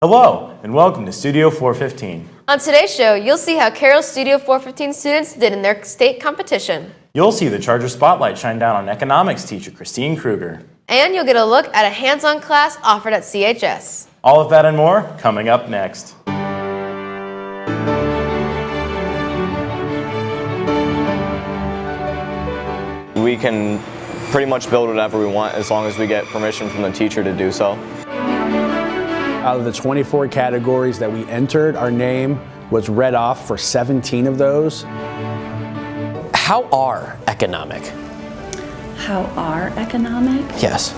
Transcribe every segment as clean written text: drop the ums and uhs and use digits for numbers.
Hello, and welcome to Studio 415. On today's show, you'll see how Carroll's Studio 415 students did in their state competition. You'll see the Charger Spotlight shine down on economics teacher Christine Krueger. And you'll get a look at a hands-on class offered at CHS. All of that and more coming up next. We can pretty much build whatever we want as long as we get permission from the teacher to do so. Out of the 24 categories that we entered, our name was read off for 17 of those. How are economic? How are economic? Yes.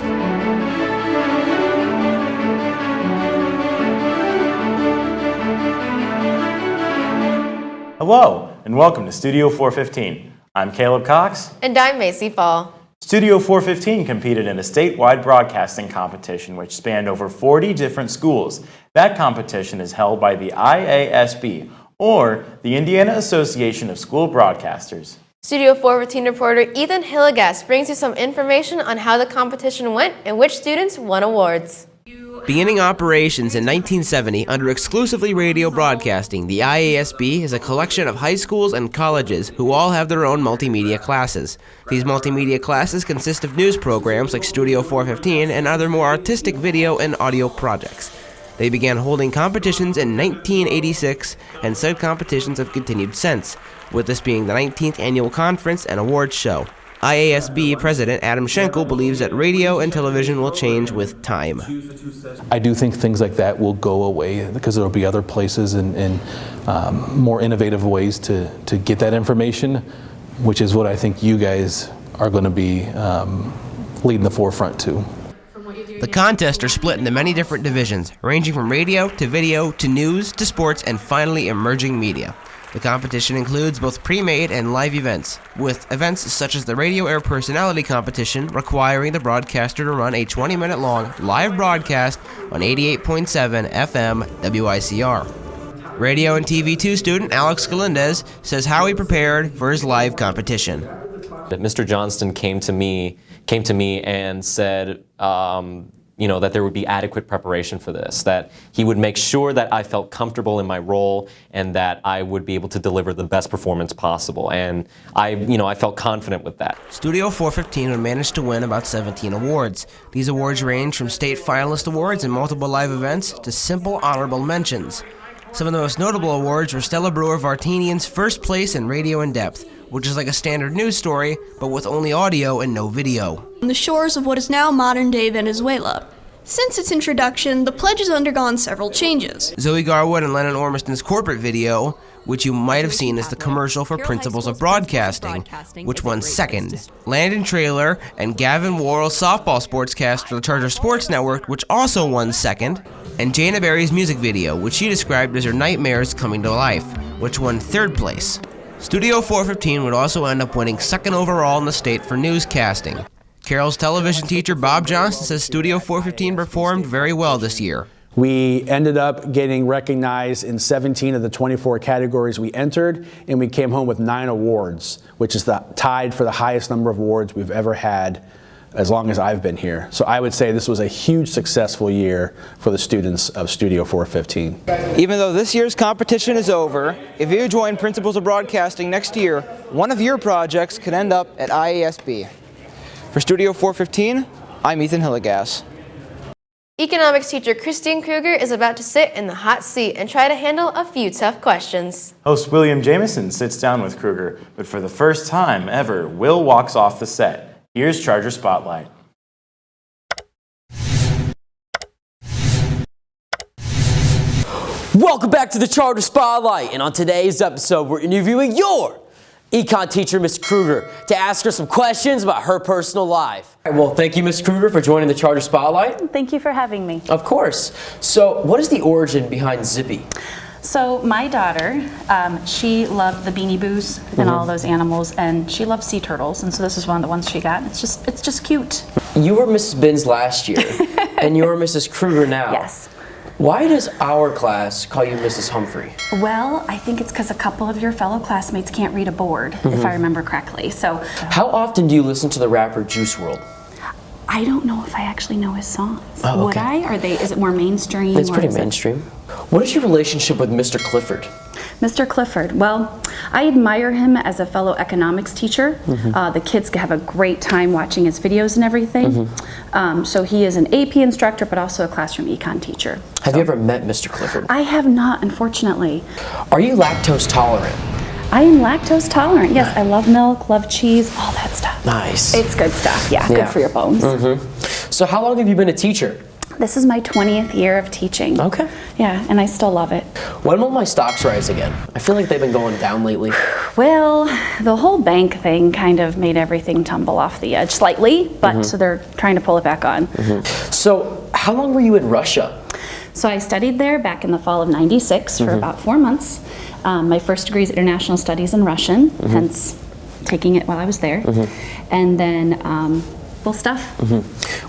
Hello, and welcome to Studio 415. I'm Caleb Cox. And I'm Macy Fall. Studio 415 competed in a statewide broadcasting competition which spanned over 40 different schools. That competition is held by the IASB, or the Indiana Association of School Broadcasters. Studio 415 reporter Ethan HILLEGASS brings you some information on how the competition went and which students won awards. Beginning operations in 1970 under exclusively radio broadcasting, the IASB is a collection of high schools and colleges who all have their own multimedia classes. These multimedia classes consist of news programs like Studio 415 and other more artistic video and audio projects. They began holding competitions in 1986, and said competitions have continued since, with this being the 19th annual conference and awards show. IASB President Adam Schenkel believes that radio and television will change with time. I do think things like that will go away because there will be other places and more innovative ways to get that information, which is what I think you guys are going to be leading the forefront to. The contests are split into many different divisions, ranging from radio to video to news to sports and finally emerging media. The competition includes both pre-made and live events, with events such as the Radio Air Personality Competition requiring the broadcaster to run a 20-minute long live broadcast on 88.7 FM WICR. Radio and TV2 student Alex Galindez says how he prepared for his live competition. Mr. Johnston came to me and said, that there would be adequate preparation for this, that he would make sure that I felt comfortable in my role and that I would be able to deliver the best performance possible. And I felt confident with that. Studio 415 would manage to win about 17 awards. These awards range from state finalist awards and multiple live events to simple honorable mentions. Some of the most notable awards were Stella Brewer-Vartanian's first place in Radio in Depth, which is like a standard news story, but with only audio and no video. On the shores of what is now modern-day Venezuela. Since its introduction, the pledge has undergone several changes. Zoe Garwood and Lennon Ormiston's corporate video, which you might have seen as the commercial for Principles of Broadcasting, which won second. Landon Traylor and Gavin Worrell's softball sportscast for the Charger Sports Network, which also won second. And Jana Berry's music video, which she described as her nightmares coming to life, which won third place. Studio 415 would also end up winning second overall in the state for newscasting. Carroll's television teacher Bob Johnson says Studio 415 performed very well this year. We ended up getting recognized in 17 of the 24 categories we entered, and we came home with 9 awards, which is tied for the highest number of awards we've ever had as long as I've been here. So I would say this was a huge successful year for the students of Studio 415. Even though this year's competition is over, if you join Principles of Broadcasting next year, one of your projects could end up at IASB. For Studio 415, I'm Ethan HILLEGASS. Economics teacher Christine Krueger is about to sit in the hot seat and try to handle a few tough questions. Host William Jamison sits down with Krueger, but for the first time ever, Will walks off the set. Here's Charger Spotlight. Welcome back to the Charger Spotlight, and on today's episode, we're interviewing your econ teacher, Miss Krueger, to ask her some questions about her personal life. All right, well, thank you, Miss Krueger, for joining the Charger Spotlight. Thank you for having me. Of course. So, what is the origin behind Zippy? So my daughter, she loved the Beanie Boos and all those animals, and she loved sea turtles, and so this is one of the ones she got. It's just cute. You were Mrs. Binns last year, and you're Mrs. Krueger now. Yes. Why does our class call you Mrs. Humphrey? Well, I think it's because a couple of your fellow classmates can't read a board, if I remember correctly. So, how often do you listen to the rapper Juice WRLD? I don't know if I actually know his songs. Oh, Would okay. I? Is it more mainstream? It's or pretty is it- mainstream. What is your relationship with Mr. Clifford? Mr. Clifford, well, I admire him as a fellow economics teacher. The kids have a great time watching his videos and everything. So he is an AP instructor, but also a classroom econ teacher. Have you ever met Mr. Clifford? I have not, unfortunately. Are you lactose tolerant? I am lactose tolerant. Yes, I love milk, love cheese, all that stuff. Nice. It's good stuff, yeah, Yeah. good for your bones. So how long have you been a teacher? This is my 20th year of teaching. Okay. Yeah, and I still love it. When will my stocks rise again? I feel like they've been going down lately. Well, the whole bank thing kind of made everything tumble off the edge slightly, but so they're trying to pull it back on. So how long were you in Russia? So I studied there back in the fall of '96 for about 4 months. My first degree is international studies in Russian, hence taking it while I was there. And then full stuff.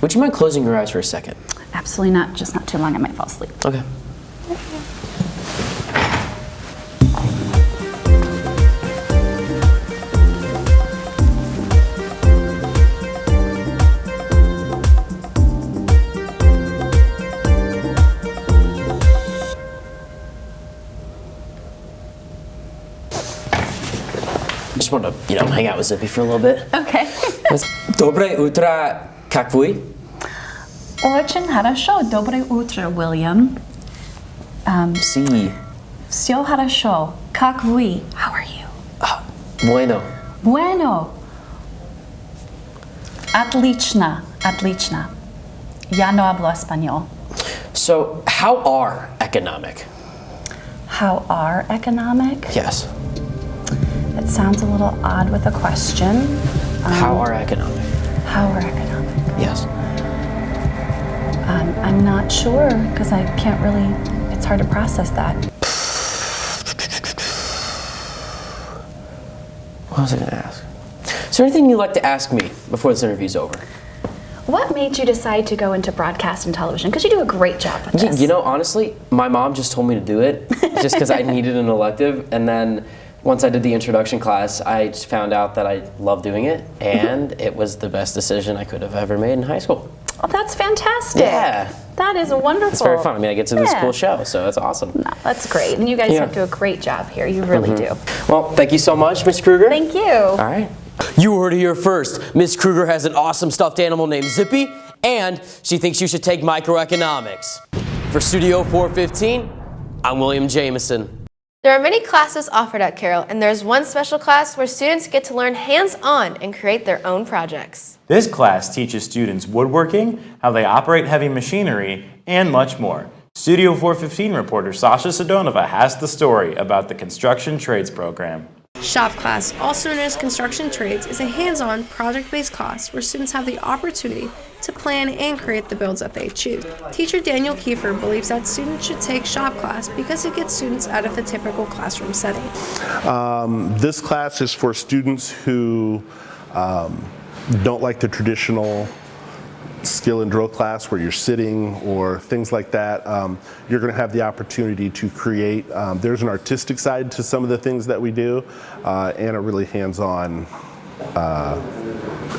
Would you mind closing your eyes for a second? Absolutely not, just not too long, I might fall asleep. Okay. Just want to, hang out with Zippy for a little bit. Okay. Доброе утро, как вы? Очень хорошо. Доброе утро, William. Sí. Все хорошо. Как вы? How are you? Bueno. Bueno. Отлично. Отлично. Я no hablo español. So, how are economic? How are economic? Yes. It sounds a little odd with a question. How are economic? How are economic? Yes. I'm not sure because I can't really, it's hard to process that. What was I going to ask? Is there anything you'd like to ask me before this interview's over? What made you decide to go into broadcast and television? Because you do a great job with this. Honestly, my mom just told me to do it just because I needed an elective. And then once I did the introduction class, I just found out that I love doing it. And it was the best decision I could have ever made in high school. Oh, that's fantastic. Yeah. That is wonderful. It's very fun. I mean, I get to do this Yeah. cool show, so it's awesome. No, that's great. And you guys do a great job here. You really do. Well, thank you so much, Ms. Krueger. Thank you. All right. You heard it here first. Ms. Krueger has an awesome stuffed animal named Zippy, and she thinks you should take microeconomics. For Studio 415, I'm William Jamison. There are many classes offered at Carroll, and there's one special class where students get to learn hands-on and create their own projects. This class teaches students woodworking, how they operate heavy machinery, and much more. Studio 415 reporter Sasha Sidonova has the story about the Construction Trades program. Shop class, also known as Construction Trades, is a hands-on, project-based class where students have the opportunity to plan and create the builds that they choose. Teacher Daniel Kiefer believes that students should take shop class because it gets students out of a typical classroom setting. This class is for students who don't like the traditional skill and drill class where you're sitting or things like that. You're going to have the opportunity to create. There's an artistic side to some of the things that we do and a really hands-on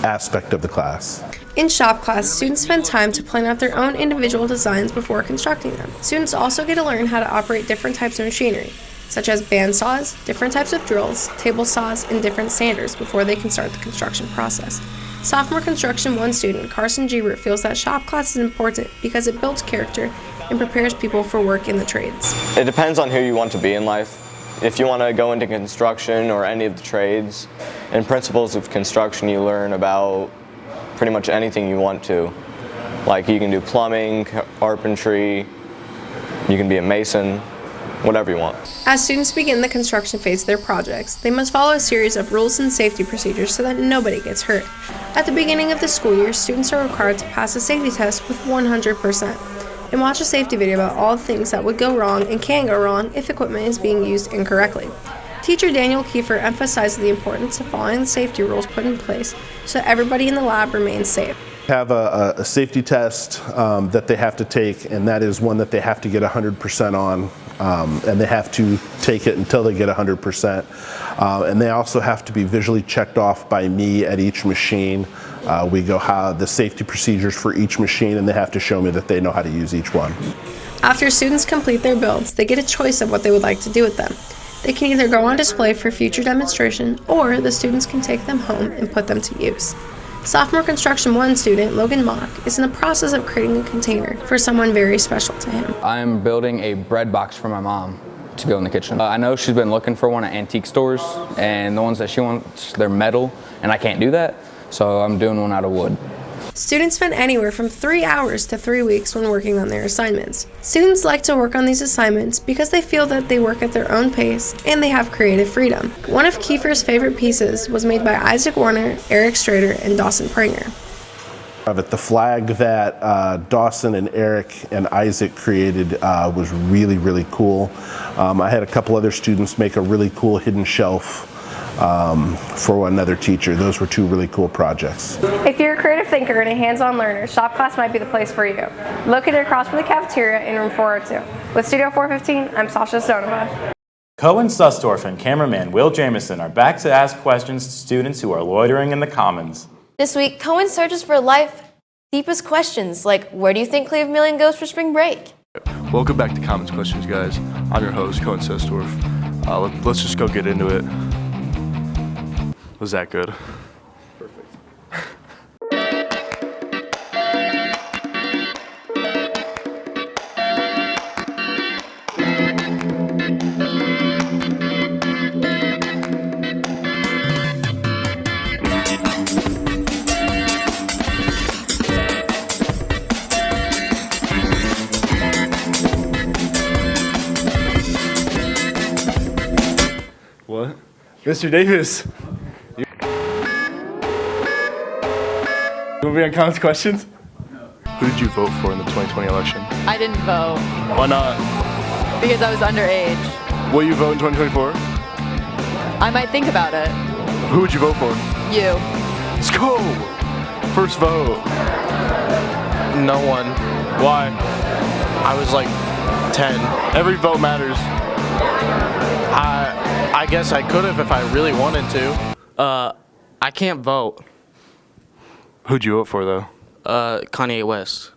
aspect of the class. In shop class, students spend time to plan out their own individual designs before constructing them. Students also get to learn how to operate different types of machinery, such as band saws, different types of drills, table saws, and different sanders before they can start the construction process. Sophomore Construction 1 student Carson Gebert feels that shop class is important because it builds character and prepares people for work in the trades. It depends on who you want to be in life. If you want to go into construction or any of the trades, in principles of construction you learn about pretty much anything you want to. Like you can do plumbing, carpentry, you can be a mason, whatever you want. As students begin the construction phase of their projects, they must follow a series of rules and safety procedures so that nobody gets hurt. At the beginning of the school year, students are required to pass a safety test with 100% and watch a safety video about all the things that would go wrong and can go wrong if equipment is being used incorrectly. Teacher Daniel Kiefer emphasizes the importance of following the safety rules put in place so that everybody in the lab remains safe. Have a safety test that they have to take, and that is one that they have to get 100% on and they have to take it until they get 100%. And they also have to be visually checked off by me at each machine. We go how the safety procedures for each machine, and they have to show me that they know how to use each one. After students complete their builds, they get a choice of what they would like to do with them. They can either go on display for future demonstration, or the students can take them home and put them to use. Sophomore Construction 1 student Logan Mock is in the process of creating a container for someone very special to him. I'm building a bread box for my mom to go in the kitchen. I know she's been looking for one at antique stores, and the ones that she wants, they're metal, and I can't do that, so I'm doing one out of wood. Students spend anywhere from 3 hours to 3 weeks when working on their assignments. Students like to work on these assignments because they feel that they work at their own pace and they have creative freedom. One of Kiefer's favorite pieces was made by Isaac Warner, Eric Strader, and Dawson Pranger. The flag that Dawson and Eric and Isaac created was really, really cool. I had a couple other students make a really cool hidden shelf for another teacher. Those were 2 really cool projects. If you're a creative thinker and a hands-on learner, shop class might be the place for you. Located across from the cafeteria in room 402. With Studio 415, I'm Sasha Stonova. Cohen Susdorf and cameraman Will Jamison are back to ask questions to students who are loitering in the Commons. This week, Cohen searches for life's deepest questions, like where do you think Cleveland goes for spring break? Welcome back to Commons Questions, guys. I'm your host, Cohen Susdorf. Let's just go get into it. Was that good? Perfect. What? Mr. Davis. You want to be on Commons Questions? No. Who did you vote for in the 2020 election? I didn't vote. Why not? Because I was underage. Will you vote in 2024? I might think about it. Who would you vote for? You. Let's go! First vote. No one. Why? I was like 10. Every vote matters. I guess I could have if I really wanted to. I can't vote. Who'd you vote for, though? Kanye West.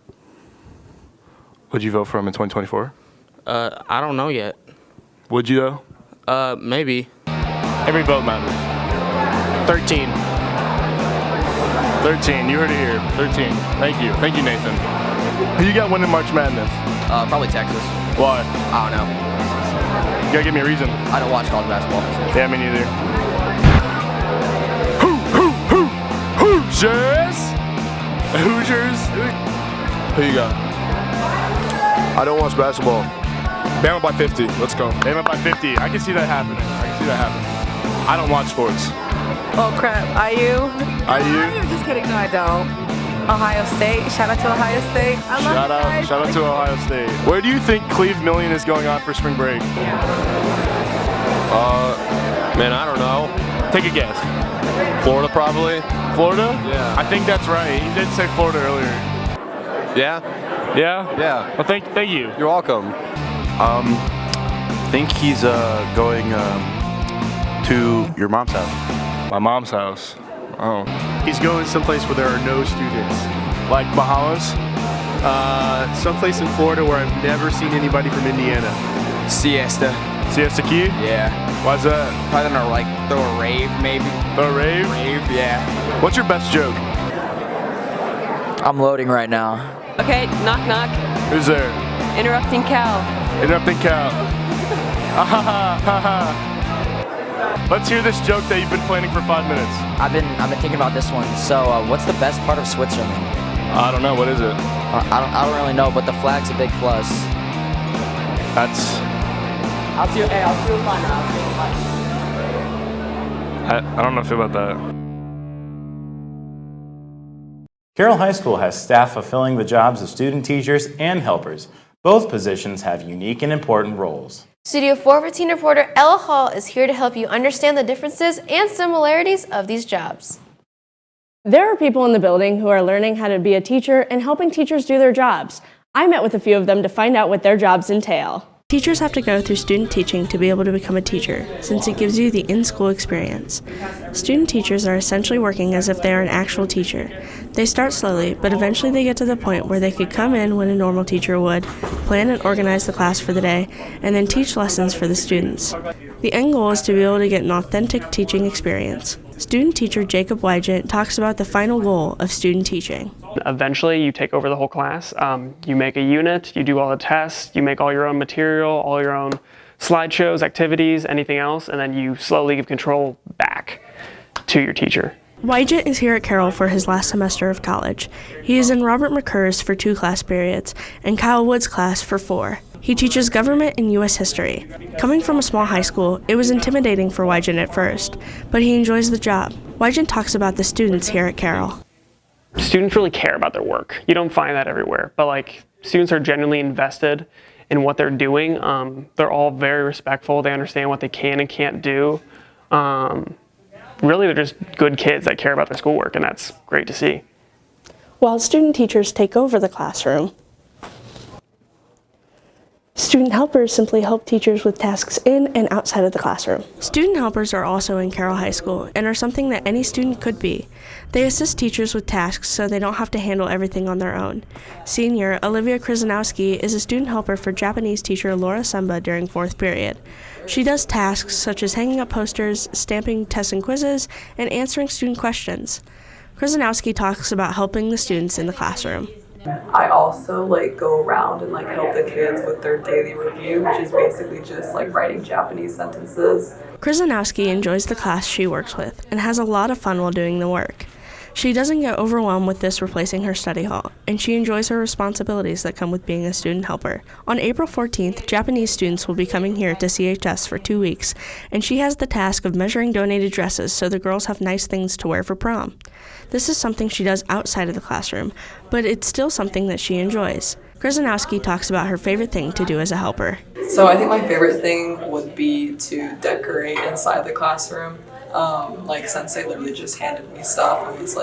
Would you vote for him in 2024? I don't know yet. Would you, though? Maybe. Every vote matters. 13. 13, you heard it here. 13. Thank you. Thank you, Nathan. Who you got winning March Madness? Probably Texas. Why? I don't know. You gotta give me a reason. I don't watch college basketball. Yeah, me neither. Hoosiers! Hoosiers? Who you got? I don't watch basketball. Bama by 50. Let's go. Bama by 50. I can see that happening. I don't watch sports. Oh crap, IU? IU? Just kidding, no I don't. Ohio State, shout out to Ohio State. I love you guys. Shout out to Ohio State. Where do you think Cleve Million is going on for spring break? Man, I don't know. Take a guess. Florida, probably. Florida? Yeah. I think that's right. He did say Florida earlier. Yeah? Yeah? Yeah. Well, thank you. You're welcome. I think he's going to your mom's house. My mom's house. Oh. He's going someplace where there are no students. Like Bahamas? Someplace in Florida where I've never seen anybody from Indiana. Siesta. Siesta Key? Yeah. Why's that? Probably gonna like throw a rave, maybe. Throw a rave? Rave, yeah. What's your best joke? I'm loading right now. Okay, knock knock. Who's there? Interrupting Cal. Interrupting Cal. Let's hear this joke that you've been planning for 5 minutes. I've been thinking about this one. So, what's the best part of Switzerland? I don't know. What is it? I don't really know, but the flag's a big plus. That's. I'll see you fine. I don't know if about that. Carroll High School has staff fulfilling the jobs of student teachers and helpers. Both positions have unique and important roles. Studio 415 reporter Ella Hall is here to help you understand the differences and similarities of these jobs. There are people in the building who are learning how to be a teacher and helping teachers do their jobs. I met with a few of them to find out what their jobs entail. Teachers have to go through student teaching to be able to become a teacher, since it gives you the in-school experience. Student teachers are essentially working as if they are an actual teacher. They start slowly, but eventually they get to the point where they could come in when a normal teacher would, plan and organize the class for the day, and then teach lessons for the students. The end goal is to be able to get an authentic teaching experience. Student teacher Jacob Wygant talks about the final goal of student teaching. Eventually, you take over the whole class. You make a unit, you do all the tests, you make all your own material, all your own slideshows, activities, anything else, and then you slowly give control back to your teacher. Wygant is here at Carroll for his last semester of college. He is in Robert McCurr's for 2 class periods and Kyle Wood's class for 4. He teaches government and U.S. history. Coming from a small high school, it was intimidating for Wygant at first, but he enjoys the job. Wygant talks about the students here at Carroll. Students really care about their work. You don't find that everywhere, but students are genuinely invested in what they're doing. They're all very respectful. They understand what they can and can't do. Really, they're just good kids that care about their schoolwork, and that's great to see. While student teachers take over the classroom, student helpers simply help teachers with tasks in and outside of the classroom. Student helpers are also in Carroll High School and are something that any student could be. They assist teachers with tasks so they don't have to handle everything on their own. Senior Olivia Krzyzanowski is a student helper for Japanese teacher Laura Semba during 4th period. She does tasks such as hanging up posters, stamping tests and quizzes, and answering student questions. Krzyzanowski talks about helping the students in the classroom. I also go around and help the kids with their daily review, which is basically just writing Japanese sentences. Krzyzanowski enjoys the class she works with and has a lot of fun while doing the work. She doesn't get overwhelmed with this replacing her study hall, and she enjoys her responsibilities that come with being a student helper. On April 14th, Japanese students will be coming here to CHS for 2 weeks, and she has the task of measuring donated dresses so the girls have nice things to wear for prom. This is something she does outside of the classroom, but it's still something that she enjoys. Krzyzanowski talks about her favorite thing to do as a helper. So I think my favorite thing would be to decorate inside the classroom. Sensei literally just handed me stuff and was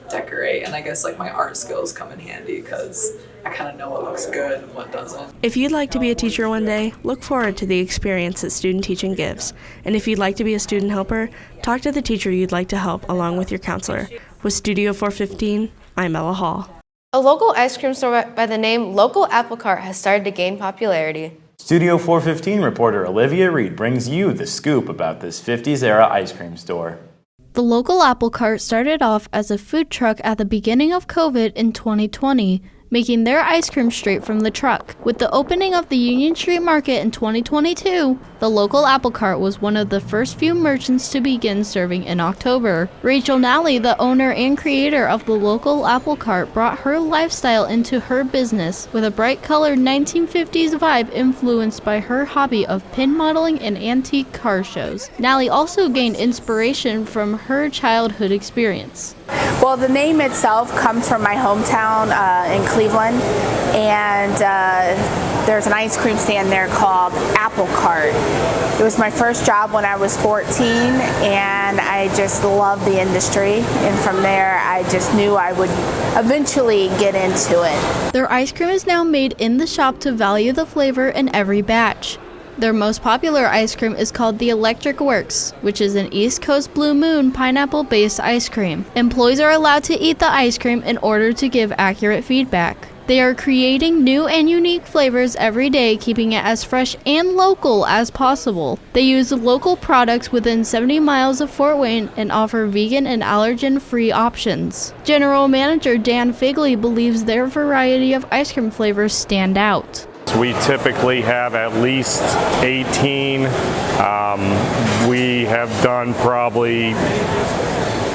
decorate, and I guess my art skills come in handy because I kind of know what looks good and what doesn't. If you'd like to be a teacher one day, look forward to the experience that student teaching gives. And if you'd like to be a student helper, talk to the teacher you'd like to help along with your counselor. With Studio 415, I'm Ella Hall. A local ice cream store by the name Local Apple Cart has started to gain popularity. Studio 415 reporter Olivia Reed brings you the scoop about this 50s-era ice cream store. The Local Apple Cart started off as a food truck at the beginning of COVID in 2020, making their ice cream straight from the truck. With the opening of the Union Street Market in 2022, the Local Apple Cart was one of the first few merchants to begin serving in October. Rachel Nally, the owner and creator of the Local Apple Cart, brought her lifestyle into her business with a bright-colored 1950s vibe influenced by her hobby of pin modeling and antique car shows. Nally also gained inspiration from her childhood experience. Well, the name itself comes from my hometown in Cleveland, and there's an ice cream stand there called Apple Cart. It was my first job when I was 14, and I just loved the industry, and from there I just knew I would eventually get into it. Their ice cream is now made in the shop to value the flavor in every batch. Their most popular ice cream is called the Electric Works, which is an East Coast Blue Moon pineapple-based ice cream. Employees are allowed to eat the ice cream in order to give accurate feedback. They are creating new and unique flavors every day, keeping it as fresh and local as possible. They use local products within 70 miles of Fort Wayne and offer vegan and allergen-free options. General Manager Dan Figley believes their variety of ice cream flavors stand out. We typically have at least 18. We have done probably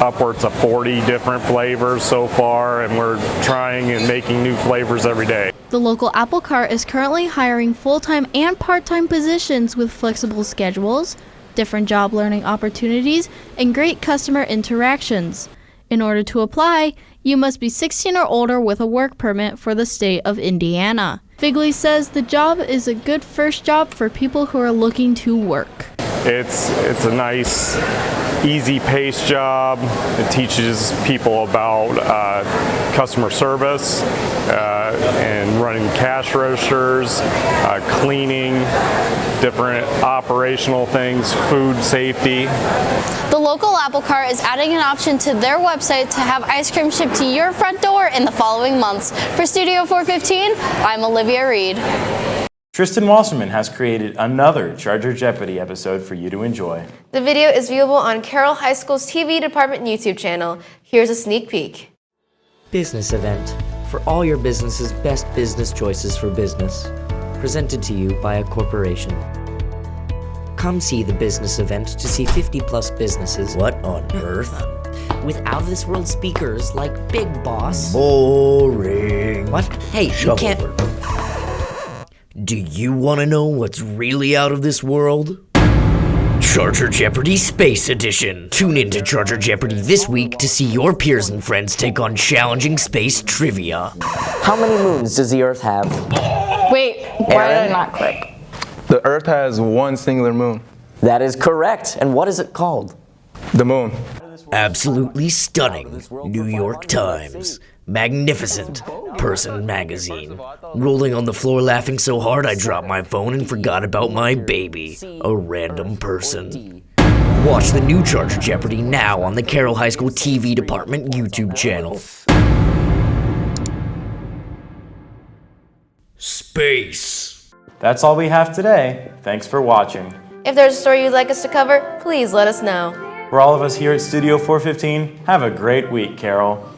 upwards of 40 different flavors so far, and we're trying and making new flavors every day. The Local Apple Cart is currently hiring full-time and part-time positions with flexible schedules, different job learning opportunities, and great customer interactions. In order to apply, you must be 16 or older with a work permit for the state of Indiana. Figley says the job is a good first job for people who are looking to work. It's a nice, easy-paced job. It teaches people about customer service, and running cash registers, cleaning, different operational things, food safety. The local Apple Cart is adding an option to their website to have ice cream shipped to your front door in the following months. For Studio 415, I'm Olivia Reed. Tristan Wasserman has created another Charger Jeopardy episode for you to enjoy. The video is viewable on Carroll High School's TV department YouTube channel. Here's a sneak peek. Business event. For all your business's best business choices for business. Presented to you by a corporation. Come see the business event to see 50+ businesses. What on earth? With out-of-this-world speakers like Big Boss. Boring. What? Hey, you can't... Do you want to know what's really out of this world? Charger Jeopardy Space Edition. Tune in to Charger Jeopardy this week to see your peers and friends take on challenging space trivia. How many moons does the Earth have? Wait, why did I not click? The Earth has one singular moon. That is correct. And what is it called? The moon. Absolutely stunning. New York Times. Magnificent. Person magazine. Rolling on the floor laughing so hard I dropped my phone and forgot about my baby. A random person. Watch the new Charger Jeopardy now on the Carroll High School TV department YouTube channel. Space. That's all we have today. Thanks for watching. If there's a story you'd like us to cover, please let us know. For all of us here at Studio 415, have a great week, Carroll.